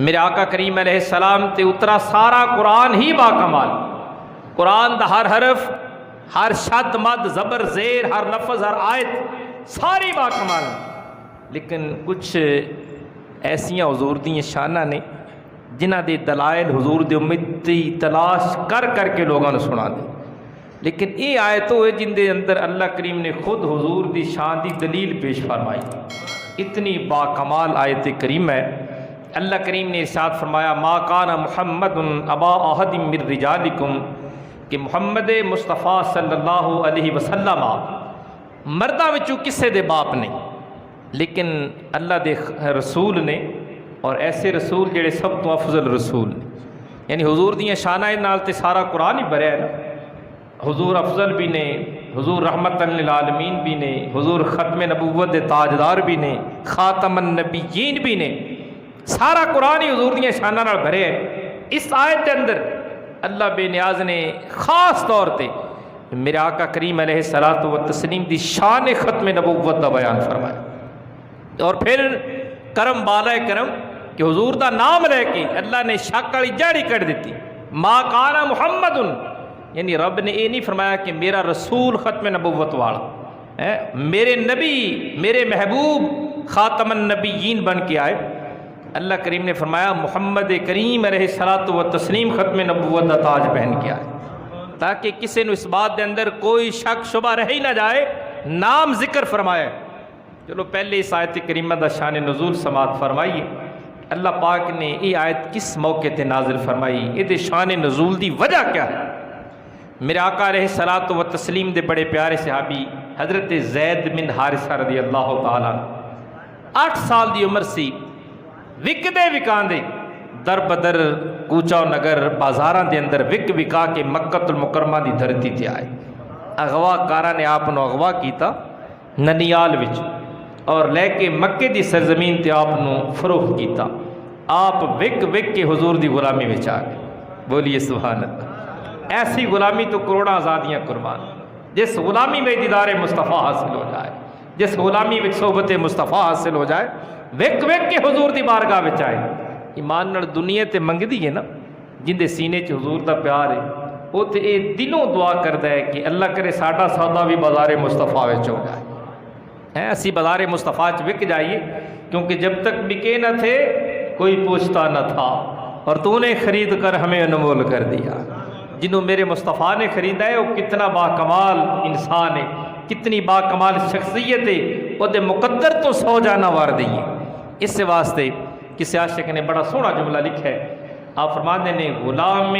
میرے آقا کریم علیہ السلام تے اترا سارا قرآن ہی با کمال، قرآن دا ہر حرف، ہر شد مد زبر زیر، ہر لفظ، ہر آیت ساری با کمال، لیکن کچھ ایسیاں حضور دی شانہ نے جنہ دے دلائل حضور دی امت دی تلاش کر کر کے لوگوں نے سنا دے، لیکن یہ آیت ہوئے جن دے اندر اللہ کریم نے خود حضور دی شان دی دلیل پیش فرمائی۔ اتنی با کمال آیت کریم ہے۔ اللہ کریم نے ارشاد فرمایا ما کان محمد ابا احد من رجالکم، کہ محمد مصطفیٰ صلی اللہ علیہ وسلم مرداں وچوں کسے دے باپ نہیں، لیکن اللہ دے رسول نے، اور ایسے رسول جڑے سب تو افضل رسول نے، یعنی حضور دیاں شاناں نال تے سارا قرآن ہی بھریا ہے نا۔ حضور افضل بھی نے، حضور رحمت للعالمین بھی نے، حضور ختم نبوت دے تاجدار بھی نے، خاتم النبیین بھی نے، سارا قرآن ہی حضور دیاں شاناں نال بھرے ہے۔ اس آیت کے اندر اللہ بے نیاز نے خاص طور تے میرے آقا کریم علیہ الصلوۃ والتسلیم دی شان ختم نبوت دا بیان فرمایا، اور پھر کرم بالا کرم کہ حضور دا نام لے کے اللہ نے شک والی جاڑی کر دیتی، ما کان محمد، یعنی رب نے یہ نہیں فرمایا کہ میرا رسول ختم نبوت والا، میرے نبی میرے محبوب خاتم النبیین بن کے آئے۔ اللہ کریم نے فرمایا محمد کریم علیہ الصلوۃ والتسلیم ختم نبوت دا تاج پہن کے آئے، تاکہ کسی نے اس بات دے اندر کوئی شک شبہ رہ ہی نہ جائے، نام ذکر فرمایا۔ چلو پہلے اس آیت کریمہ دا شان نزول سماعت فرمائیے۔ اللہ پاک نے یہ آیت کس موقع تے نازل فرمائی، یہ شان نزول دی وجہ کیا ہے؟ میرے آقا علیہ الصلوۃ والتسلیم دے بڑے پیارے صحابی حضرت زید بن حارثہ رضی اللہ تعالیٰ 8 سال دی عمر سی، وکدے وکاندے در بدر کوچا و نگر بازاراں دے اندر وک وکا کے مکہ المکرمہ دی دھرتی تے آئے۔ اغوا کارا نے آپ نو اغوا کیتا ننیال وچ، اور لے کے مکے دی سرزمین تے آپ نو فروخت کیتا۔ آپ وک وک کے حضور دی غلامی وچ آ گئے، بولیے سبحان اللہ۔ ایسی غلامی تو کروڑا آزادیاں قربان، جس غلامی میں دیدار مصطفیٰ حاصل ہو جائے، جس غلامی میں صحبت مصطفیٰ حاصل ہو جائے، وک وک کے حضور دی بارگاہ وچ آئے۔ ایمان نال دنیا تے منگدی ہے نا، جن دے سینے چ حضور دا پیار ہے، وہ تے اے دلوں دعا کردا ہے کہ اللہ کرے ساڈا سودا بھی بازار مصطفیٰ وچ ہو جائے، اسی بازار مصطفیٰ چ وک جائیے، کیونکہ جب تک بکے نہ تھے کوئی پوچھتا نہ تھا، اور تو نے خرید کر ہمیں انمول کر دیا۔ جنہوں میرے مصطفیٰ نے خریدا ہے وہ کتنا با کمال انسان ہے، کتنی با کمال شخصیت ہے، وہ دے مقدر تو 100 جانا وار دئیے۔ اس سے واسطے کسی عاشق نے بڑا سونا جملہ لکھا ہے، آپ فرماتے ہیں غلام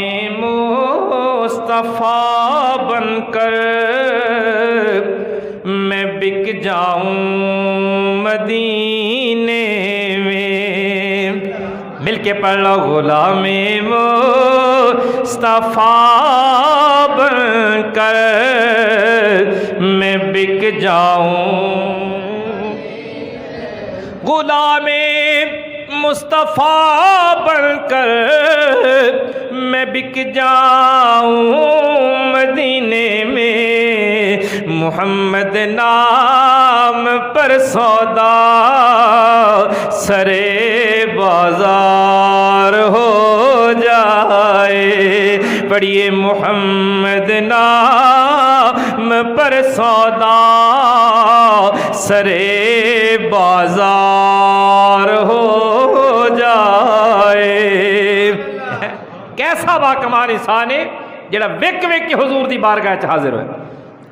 مصطفیٰ بن کر میں بک جاؤں مدینے میں، مل کے پڑھ لو غلام مصطفیٰ بن کر میں بک جاؤں، غلام مصطفیٰ بن کر میں بک جاؤں مدینے میں، محمد نام پر سودا سرے بازار ہو جائے، پڑھیے محمد نام پر سودا سرے بازار ہو جائے۔ کیسا با کمال انسان ہے جڑا وک وک کے حضور دی بارگاہ چ حاضر ہوئے۔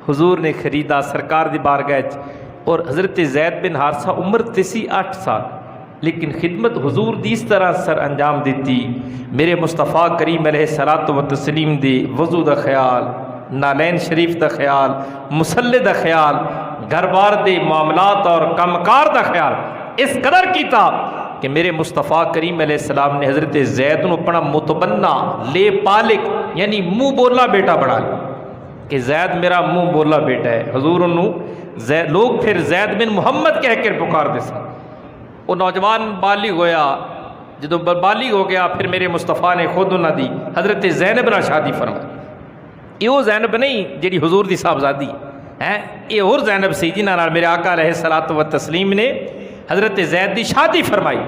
حضور نے خریدا سرکار دی بارگاہ چ، اور حضرت زید بن حارثہ عمر تسی 8 سال، لیکن خدمت حضور دی اس طرح سر انجام دیتی۔ میرے مصطفیٰ کریم علیہ الصلوۃ والتسلیم دی وضو دا خیال، نالین شریف دا خیال، مصلی دا خیال، گھر بار دے معاملات اور کمکار دا خیال اس قدر کیتا کہ میرے مصطفیٰ کریم علیہ السلام نے حضرت زید کو اپنا متبنہ لے پالک یعنی منہ بولا بیٹا بنا لیا، کہ زید میرا منہ بولا بیٹا ہے۔ حضور انہوں لوگ پھر زید بن محمد کہہ کر پکار دے سن۔ وہ نوجوان بالغ ہویا، جدو بالغ ہو گیا پھر میرے مصطفیٰ نے خود انہوں دی حضرت زینب نہ شادی فرمائی۔ یہ وہ زینب نہیں جیڑی حضور دی صاحبزادی ہے، یہ اور زینب سی جنہاں نال میرے آقا علیہ الصلوۃ والتسلیم نے حضرت زید دی شادی فرمائی۔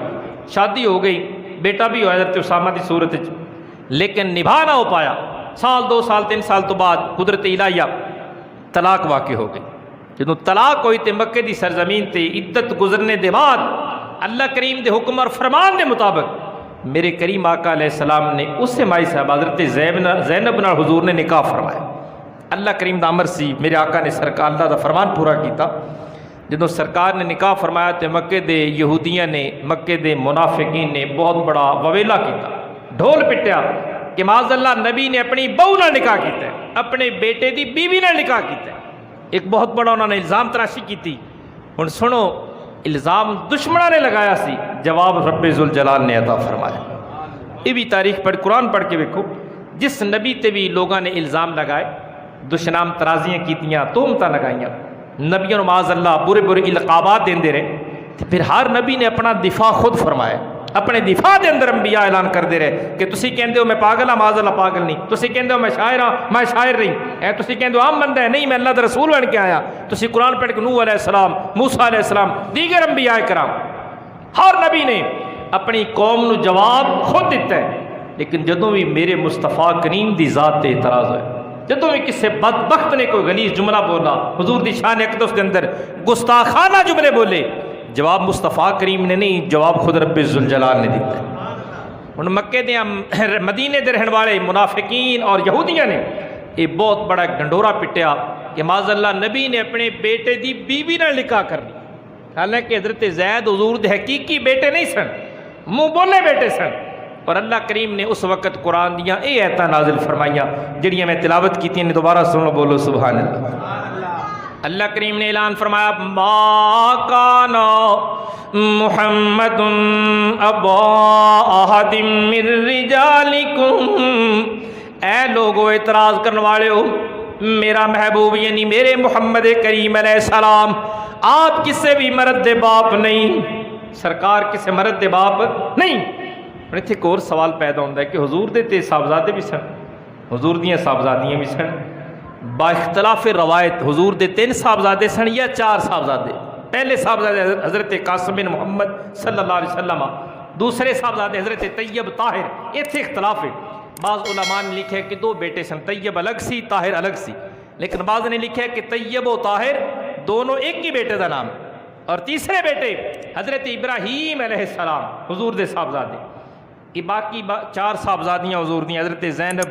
شادی ہو گئی، بیٹا بھی ہوا حضرت اسامہ کی صورت، لیکن نبھا نہ ہو پایا۔ سال 2 سال 3 سال تو بعد قدرت الہیہ طلاق واقع ہو گئی۔ جدوں طلاق ہوئی تے مکے دی سرزمین تے عدت گزرنے دے بعد اللہ کریم دے حکم اور فرمان دے مطابق میرے کریم آقا علیہ السلام نے اس مائی صاحب حضرت زینب نال حضور نے نکاح فرمایا۔ اللہ کریم دا امر سی، میرے آقا نے سرکار اللہ دا فرمان پورا کیتا۔ جدوں سرکار نے نکاح فرمایا تے مکے دے یہودیاں نے، مکے دے منافقین نے بہت بڑا وویلا کیتا، ڈھول پٹیا کہ معاذ اللہ نبی نے اپنی بہو نال نکاح کیتا ہے، اپنے بیٹے دی بیوی نال نکاح کیتا ہے۔ ایک بہت بڑا انہوں نے الزام تراشی کی۔ ہن سنو، الزام دشمنوں نے لگایا سی، جواب رب ذوالجلال نے عطا فرمایا۔ یہ بھی تاریخ پڑھ، قرآن پڑھ کے دیکھو، جس نبی تے بھی لوگوں نے الزام لگائے، دشنام ترازیاں کیتیاں، تہمتاں لگائیاں، نبیوں نے معاذ اللہ برے برے القابات دیندے رہے، پھر ہر نبی نے اپنا دفاع خود فرمایا۔ اپنے دفاع دے اندر انبیاء اعلان کرتے رہے کہ تسی کہندے ہو میں پاگل ہاں، معاذ اللہ پاگل نہیں، تسی کہندے ہو میں شاعر ہاں، میں شاعر نہیں، تسی کہندے ہو عام بندہ ہے، نہیں میں اللہ دا رسول بن کے آیا۔ تسی قرآن پڑھ کے نوح علیہ السلام، موسیٰ علیہ السلام، دیگر انبیاء کرام، ہر نبی نے اپنی قوم نو جواب خود دیتا ہے۔ لیکن جدوں بھی میرے مصطفیٰ کریم دی ذات تے اعتراض ہوئے، جدوں بھی کسی بدبخت نے کوئی غلیظ جملہ بولا، حضور دی شان اقدس کے اندر گستاخانہ جملے بولے، جواب مصطفیٰ کریم نے نہیں، جواب خود رب ذوالجلال نے دیتا ہے۔ ہن مکے دے مدینے دے رہن والے منافقین اور یہودیاں نے یہ بہت بڑا ڈنڈورا پٹیا کہ معاذ اللہ نبی نے اپنے بیٹے دی بیوی نال نکاح کر لی، حالانکہ حضرت زید حضور دے حقیقی بیٹے نہیں سن، منہ بولے بیٹے سن۔ اور اللہ کریم نے اس وقت قرآن دیاں اے آیتاں نازل فرمائیاں جڑیاں میں تلاوت کیتیں نے، دوبارہ سنو، بولو سبحان اللہ۔ اللہ کریم نے اعلان فرمایا، ما کان محمد ابا احد من رجالکم، اے لوگو اعتراض کرنے والے ہو، میرا محبوب یعنی میرے محمد کریم علیہ السلام آپ کسے بھی مرد دے باپ نہیں، سرکار کسے مرد دے باپ نہیں۔ اور اتنے ایک اور سوال پیدا ہوتا ہے کہ حضور دے تے صاحبزادے بھی سن، حضور دیاں صاحبزادیاں بھی سن، با اختلاف روایت حضور دے 3 صاحبزادے سن یا 4 صاحبزادے۔ پہلے صاحبزادے حضرت قاسم بن محمد صلی اللہ علیہ وسلم، دوسرے صاحبزادے حضرت طیب طاہر۔ اتنے اختلاف ہے، بعض علماء نے لکھا ہے کہ 2 بیٹے سن، طیب الگ سی طاہر الگ سی، لیکن بعض نے لکھا ہے کہ طیب و طاہر دونوں ایک ہی بیٹے کا نام، اور تیسرے بیٹے حضرت ابراہیم علیہ السلام حضور دے صاحبزادے۔ یہ باقی 4 صاحبزادیاں حضور دیں، حضرت زینب،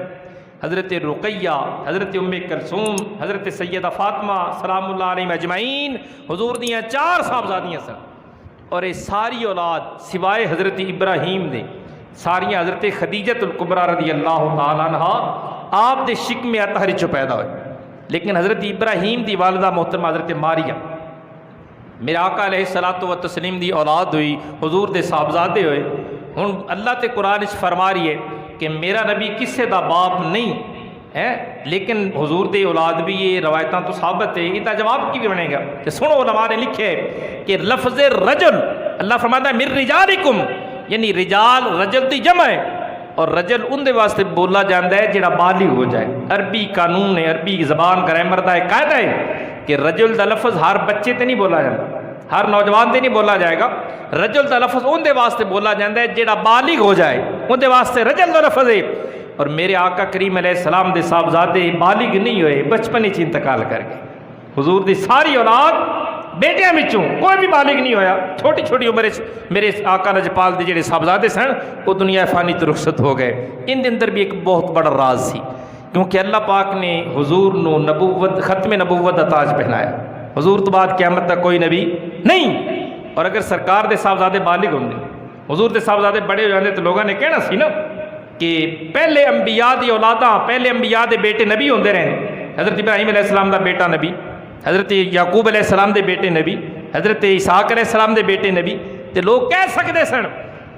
حضرت رقیہ، حضرت ام کلثوم، حضرت سیدہ فاطمہ سلام اللہ علیہ اجمعین، حضور دیاں 4 صاحبزادیاں سن۔ اور یہ ساری اولاد سوائے حضرت ابراہیم دے ساریاں حضرت خدیجۃ الکبریٰ رضی اللہ تعالیٰ عنہ آپ دے شکم اطہر چو پیدا ہوئے، لیکن حضرت ابراہیم دی والدہ محترمہ حضرت ماریہ، میرے آقا علیہ الصلوۃ والتسلیم دی اولاد ہوئی، حضور دے صاحبزادے ہوئے۔ ہن اللہ تے قرآن اس فرما رہی ہے کہ میرا نبی کسے دا باپ نہیں ہے، لیکن حضور دے اولاد بھی، یہ روایتاں تو ثابت ہے، اس کا جواب کی بھی بنے گا کہ سنو، علماء نے لکھے کہ لفظ رجل اللہ فرماتا ہے من رجالکم، یعنی رجال رجل دی جمع ہے، اور رجل ان دے واسطے بولا جاندہ ہے جڑا بالغ ہو جائے۔ عربی قانون ہے، عربی زبان گرامر دا ایک قاعدہ ہے کہ رجل دا لفظ ہر بچے تے نہیں بولا جاتا، ہر نوجوان تے نہیں بولا جائے گا۔ رجل دا لفظ ان دے واسطے بولا جاندہ ہے جڑا بالغ ہو جائے، ان دے واسطے رجل دا لفظ ہے۔ اور میرے آقا کریم علیہ السلام دے صاحبزادے بالغ نہیں ہوئے، بچپن ہی انتقال کر گئے۔ حضور دی ساری اولاد بیٹیاں وچوں کوئی بھی بالغ نہیں ہویا، چھوٹی چھوٹی عمر میرے آقا لجپال دے جڑے صاحبزادے سن وہ دنیا فانی تو رخصت ہو گئے۔ ان دے اندر بھی ایک بہت بڑا راز سی، کیونکہ اللہ پاک نے حضور نو نبوت، ختم نبوت دا تاج پہنایا۔ حضور تو بعد قیامت تک کوئی نبی نہیں، اور اگر سرکار دے صاحبزادے بالغ ہوندے، حضور دے صاحبزادے بڑے ہو جاندے تو لوگوں نے کہنا سی نا کہ پہلے انبیاء دی اولاداں، پہلے انبیاء دے بیٹے نبی ہوندے رہے۔ حضرت ابراہیم علیہ السلام دا بیٹا نبی، حضرت یعقوب علیہ السلام دے بیٹے نبی، حضرت اسحاق علیہ السلام دے بیٹے نبی، تے لوگ کہہ سکتے سن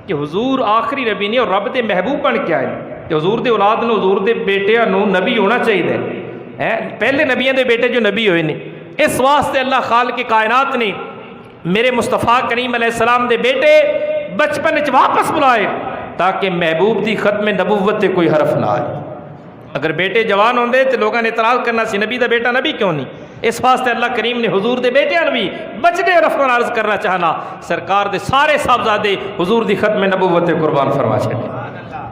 کہ حضور آخری نبی نے اور رب دے محبوب بن کے آئے، کہ حضور دے اولاد نو، حضور دے بیٹیاں نو نبی ہونا چاہیے، پہلے نبیوں دے بیٹے جو نبی ہوئے نے۔ اس واسطے اللہ خالق کائنات نے میرے مصطفیٰ کریم علیہ السلام دے بیٹے بچپن وچ واپس بلائے تاکہ محبوب دی ختم نبوت تے کوئی حرف نہ آئے۔ اگر بیٹے جوان ہوندے تو لوگوں نے اعتراض کرنا سی نبی دا بیٹا نبی کیوں نہیں، اس واسطے اللہ کریم نے حضور دے بیٹیاں بھی بچنے اور افغان عرض کرنا چاہنا سرکار دے سارے صاحبزادے حضور دی ختم نبوت قربان فرما چھڑے،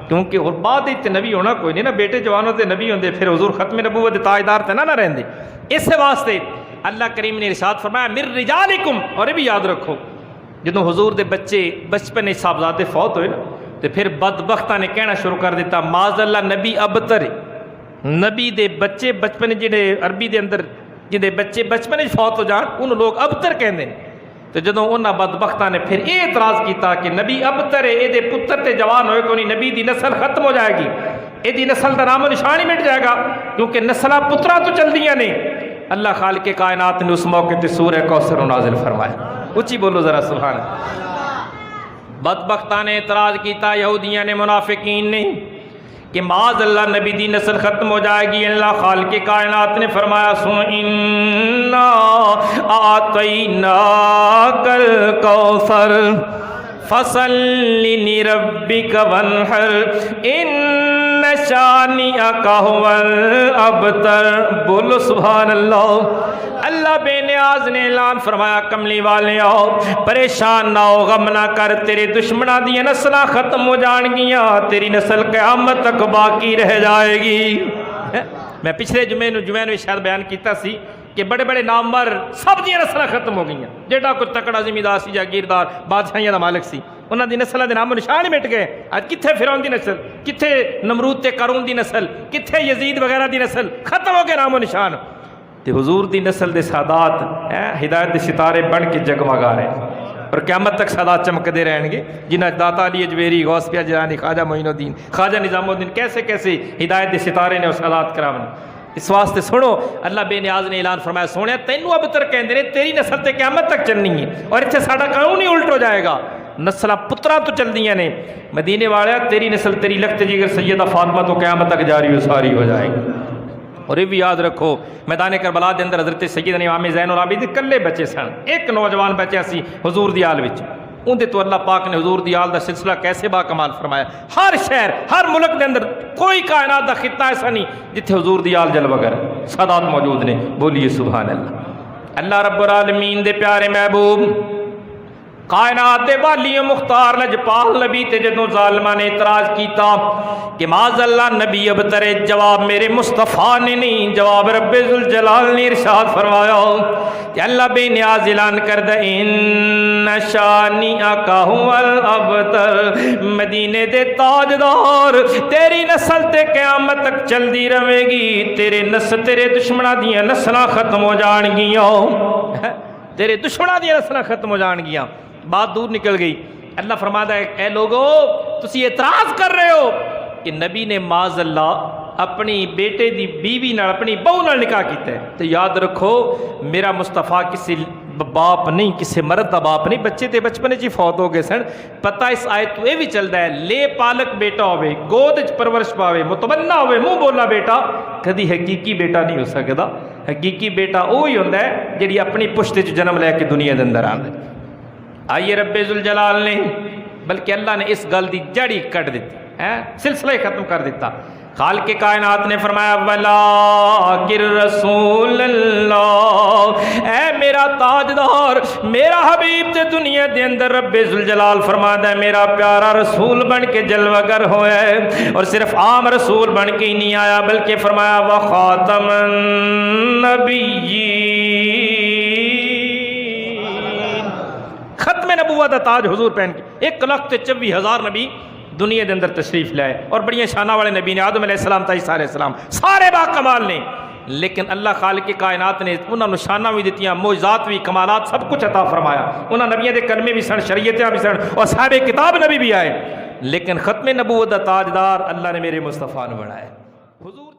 کیونکہ اور بعد تے نبی ہونا کوئی نہیں نا، بیٹے جوانوں تے نبی ہوندے پھر حضور ختم نبوت تاجدار تے نہ رہندے۔ اس واسطے اللہ کریم نے ارشاد فرمایا مر رجالکم، اور یہ بھی یاد رکھو جدوں حضور دے بچے بچپن صاحبزادے فوت ہوئے نا تے پھر بدبختاں نے کہنا شروع کر دیتا معاذ اللہ نبی ابتر، نبی دے بچے بچپن جڑے عربی دے اندر جدے بچے بچپن فوت ہو جان انہوں لوگ ابتر کہندے ہیں۔ تو جدوں انہاں بدبختاں نے پھر یہ اعتراض کیتا کہ نبی ابتر ہے، یہ پتر تے جوان ہوئے کوئی نہیں، نبی دی نسل ختم ہو جائے گی، یہ دی نسل دا نام و نشان ہی مٹ جائے گا، کیونکہ نسلاں پتراں تو چل دیاں نے۔ اللہ خالق کائنات نے اس موقع تے سورہ کوثر نازل فرمایا، اچھی بولو ذرا سبحان اللہ۔ بدبختاں نے اعتراض کیتا، یہودیاں نے، منافقین نے، کہ معاذ اللہ نبی دی نسل ختم ہو جائے گی۔ اللہ خالق کائنات نے فرمایا سن انا اعطیناک الکوثر فصل لربک وانحر ان شانئک هو الابتر، بولو سبحان اللہ۔ اللہ بے نیاز نے اعلان فرمایا کملی والے آؤ پریشان نہ ہو، غم نہ کر، تیرے دشمناں دی نسلاں ختم ہو جان گیاں، تیری نسل قیامت تک باقی رہ جائے گی۔ میں پچھلے جمعے میں شاید بیان کیتا سی کہ بڑے بڑے نامور سب دی نسلاں ختم ہو گئیاں، جیڑا کوئی تکڑا زمیندار سی جاگیردار بادشاہیاں دا مالک سی، انہاں دی نسلاں دے نام و نشان ہی مٹ گئے۔ اج کتھے فرعون دی نسل، کتھے نمرود تے قارون دی نسل، کتھے یزید وغیرہ دی نسل، ختم ہو گئے نام و نشان۔ تے حضور دی نسل دے سادات ہدایت دے ستارے بن کے جگمگا رہے ہیں اور قیامت تک سادات چمکدے رہیں گے، جنہیں داتا علی اجویری، غوث پیا جیلانی، خواجہ معین الدین، خواجہ نظام الدین، کیسے کیسے ہدایت دے ستارے نے اور سادات کراونے۔ اس واسطے سنو اللہ بے نیاز نے اعلان فرمایا سونے تینوں ابتر کہندے نے، تیری نسل تے قیامت تک چلنی ہے، اور اتنے ساڈا قانون ہی الٹ ہو جائے گا، نسلاں پتراں تو چل دیاں نے۔ مدینے والے تیری نسل تیری لخت جگر سیدہ فاطمہ تو قیامت تک جاری و ساری ہو جائے گی۔ اور یہ بھی یاد رکھو میدان کربلا دے اندر حضرت سیدنا امام زین العابدین کلے بچے سن، ایک نوجوان بچہ سی حضور دی آل وچ، اندے تو اللہ پاک نے حضور دی آل دا سلسلہ کیسے با کمال فرمایا۔ ہر شہر ہر ملک دے اندر کوئی کائنات دا خطہ ایسا نہیں جتھے حضور دی آل جلوہ گر سادات موجود نے، بولیے سبحان اللہ۔ اللہ رب العالمین دے پیارے محبوب کائنات دے والی مختار لجپال نبی تے جدوں ظالماں نے اعتراض کیتا کہ معاذ اللہ نبی ابتر، جواب میرے مصطفیٰ نے نہیں، جواب رب ذوالجلال نے ارشاد فرمایا کہ اللہ بے نیاز اعلان کردہ ان شانئک هو الابتر، مدینے دے تاجدار تیری نسل تے قیامت تک چل دی رہے گی، تیرے نسل تیرے دشمناں دیاں نسلاں ختم ہو جان گیاں، تیرے دشمناں دیاں نسلاں ختم ہو جان گیاں۔ بات دور نکل گئی۔ اللہ فرماتا ہے اے لوگو تسی اعتراض کر رہے ہو کہ نبی نے معاذ اللہ اپنی بیٹے دی بیوی نال اپنی بہو نال نکاح کیتا ہے، تو یاد رکھو میرا مصطفیٰ کسی باپ نہیں، کسی مرد دا باپ نہیں، بچے تے بچپنے چی فوت ہو گئے سن۔ پتہ اس آیت تو یہ بھی چلتا ہے لے پالک بیٹا ہوئے، گود وچ پرورش پاوے، متبنہ ہوئے، منہ بولا بیٹا کدی حقیقی بیٹا نہیں ہو سکتا۔ حقیقی بیٹا وہی ہوندا ہے جڑی اپنی پشت وچ جنم لے کے دنیا دے اندر آندا ہے۔ آئیے رب ذوالجلال نے بلکہ اللہ نے اس گل دی جڑی کٹ دیتی، سلسلہ ختم کر دیتا۔ خالق کائنات نے فرمایا وَلَٰكِن رسول اللہ، اے میرا تاجدار میرا حبیب تے دنیا دے اندر رب ذوالجلال فرماتا ہے میرا پیارا رسول بن کے جلوہ گر ہویا ہے، اور صرف عام رسول بن کے ہی نہیں آیا بلکہ فرمایا وَخَاتَمَ النَّبِيِّينَ، ختم نبوت تاج حضور پہن کے 1,24,000 نبی دنیا دے اندر تشریف لائے، اور بڑی شانہ والے نبی نے آدم علیہ السلام تا عیسیٰ علیہ السلام سارے با کمال نے، لیکن اللہ خالق کائنات نے انہوں نے شانہ بھی دیتیاں، معجزات بھی، کمالات سب کچھ عطا فرمایا۔ انہوں نبیوں دے کلمے بھی سن، شریعتیں بھی سن، اور صاحب کتاب نبی بھی آئے، لیکن ختم نبوت دا تاجدار اللہ نے میرے مصطفیٰ نے بنایا۔ حضور